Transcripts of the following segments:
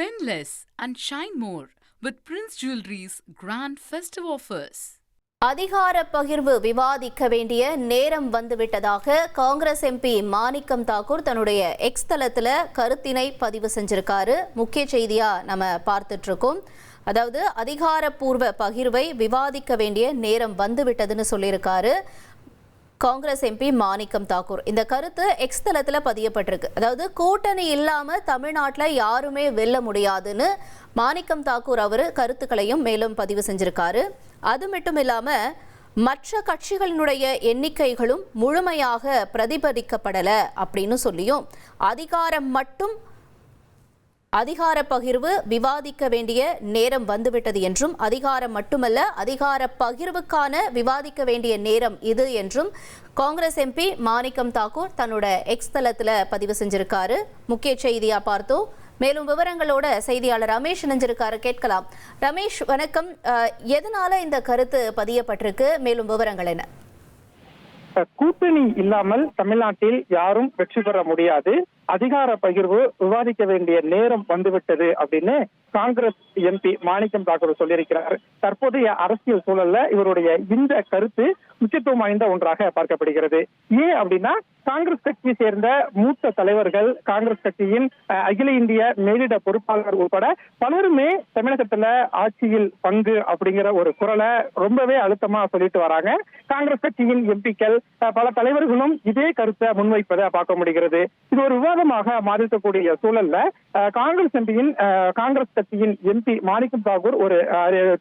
Spend less and shine more with Prince Jewelry's grand festive offers. அதிகார பகிர்வு விவாதிக்க வேண்டிய நேரம் வந்துவிட்டதாக காங்கிரஸ் எம்பி மாணிக்கம் தாக்கூர் தன்னுடைய எக்ஸ் தளத்துல கருத்தினை பதிவு செஞ்சிருக்காரு. முக்கிய செய்தியா நம்ம பார்த்துட்டு இருக்கோம். அதாவது அதிகாரப்பூர்வ பகிர்வை விவாதிக்க வேண்டிய நேரம் வந்துவிட்டதுன்னு சொல்லியிருக்காரு காங்கிரஸ் எம்பி மாணிக்கம் தாக்கூர். இந்த கருத்து எக்ஸ் தளத்துல பதியப்பட்டிருக்கு. அதாவது கூட்டணி இல்லாம தமிழ்நாட்டில் யாருமே வெல்ல முடியாதுன்னு மாணிக்கம் தாக்கூர் அவரு கருத்துக்களையும் மேலும் பதிவு செஞ்சிருக்காரு. அது மட்டும் இல்லாம மற்ற கட்சிகளினுடைய எண்ணிக்கைகளும் முழுமையாக பிரதிபலிக்கப்படல அப்படின்னு சொல்லியும் அதிகார பகிர்வு விவாதிக்க வேண்டிய நேரம் வந்துவிட்டது என்றும் அதிகாரம் மட்டுமல்ல அதிகார பகிர்வுக்கான விவாதிக்க வேண்டிய நேரம் இது என்றும் காங்கிரஸ் எம்பி மாணிக்கம் தாக்கூர் தன்னோட எக்ஸ் தளத்துல பதிவு செஞ்சிருக்காரு. முக்கிய செய்தியா பார்த்தோம். மேலும் விவரங்களோட செய்தியாளர் ரமேஷ் இணைஞ்சிருக்காரு, கேட்கலாம். ரமேஷ் வணக்கம். எதனால இந்த கருத்து பதியப்பட்டிருக்கு, மேலும் விவரங்கள் என்ன? கூட்டணி இல்லாமல் தமிழ்நாட்டில் யாரும் வெற்றி பெற முடியாது, அதிகார பகிர்வு விவாதிக்க வேண்டிய நேரம் வந்துவிட்டது அப்படின்னு காங்கிரஸ் எம்பி மாணிக்கம் தாக்கூர் சொல்லியிருக்கிறார். தற்போதைய அரசியல் சூழல்ல இவருடைய இந்த கருத்து முக்கியத்துவம் வாய்ந்த ஒன்றாக பார்க்கப்படுகிறது. ஏன் அப்படின்னா, காங்கிரஸ் கட்சியை சேர்ந்த மூத்த தலைவர்கள், காங்கிரஸ் கட்சியின் அகில இந்திய மேலிட பொறுப்பாளர் உட்பட பலருமே தமிழகத்துல ஆட்சியில் பங்கு அப்படிங்கிற ஒரு குரலை ரொம்பவே அழுத்தமா சொல்லிட்டு வராங்க. காங்கிரஸ் கட்சியின் எம்பிக்கள் பல தலைவர்களும் இதே கருத்தை முன்வைப்பதை பார்க்க முடிகிறது. இது ஒரு விவாதமாக மாறிக்கக்கூடிய சூழல்ல காங்கிரஸ் கட்சியின் எம்பி மாணிக்கம் தாக்கூர் ஒரு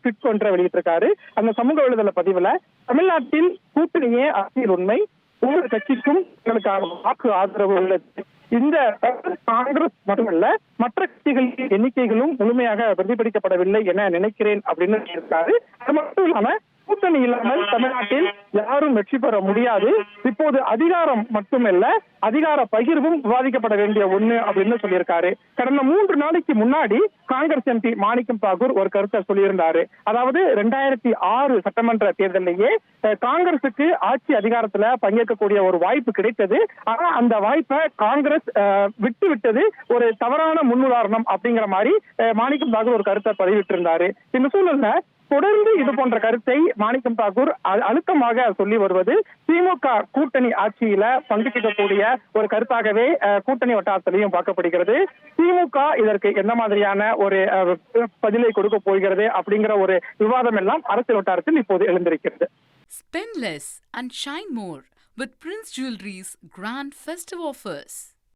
ட்வீட் ஒன்றை வெளியிட்டிருக்காரு. அந்த சமூக வலைதள பதிவுல, தமிழ்நாட்டில் கூட்டணியே அரசியல் உண்மை, ஒவ்வொரு கட்சிக்கும் எங்களுக்கான வாக்கு ஆதரவு உள்ளது, இந்த காங்கிரஸ் மட்டுமல்ல மற்ற கட்சிகளின் எண்ணிக்கைகளும் முழுமையாக பிரதிபலிக்கப்படவில்லை என நினைக்கிறேன் அப்படின்னு இருக்காரு. அது மட்டும் இல்லாம கூட்டணி இல்லாமல் தமிழ்நாட்டில் யாரும் வெற்றி பெற முடியாது, இப்போது அதிகாரம் மட்டுமல்ல அதிகார பகிர்வும் விவாதிக்கப்பட வேண்டிய ஒண்ணு அப்படின்னு சொல்லியிருக்காரு. கடந்த 3 நாளைக்கு முன்னாடி காங்கிரஸ் எம்பி மாணிக்கம் தாக்கூர் ஒரு கருத்தை சொல்லியிருந்தாரு. அதாவது 2006 சட்டமன்ற தேர்தலிலேயே காங்கிரசுக்கு ஆட்சி அதிகாரத்துல பங்கேற்கக்கூடிய ஒரு வாய்ப்பு கிடைத்தது. ஆனா அந்த வாய்ப்பை காங்கிரஸ் விட்டது ஒரு தவறான முன்னுதாரணம் அப்படிங்கிற மாதிரி மாணிக்கம் தாக்கூர் ஒரு கருத்தை பதிவிட்டிருந்தாரு. இந்த சூழல்ல தொடர்ந்து இது போன்ற கருத்தை மாணிக்கம் தாக்கூர் அழுத்தமாக சொல்லி வருவது திமுக கூட்டணி ஆட்சியில பங்கேற்கக்கூடிய ஒரு கருத்தாகவே கூட்டணி வட்டாரத்திலையும் பார்க்கப்படுகிறது. திமுக இதற்கு எந்த மாதிரியான ஒரு பதிலை கொடுக்க போகிறது அப்படிங்கிற ஒரு விவாதம் எல்லாம் அரசியல் வட்டாரத்தில் இப்போது எழுந்திருக்கிறது. Spend less and shine more with Prince Jewelry's grand festive offers.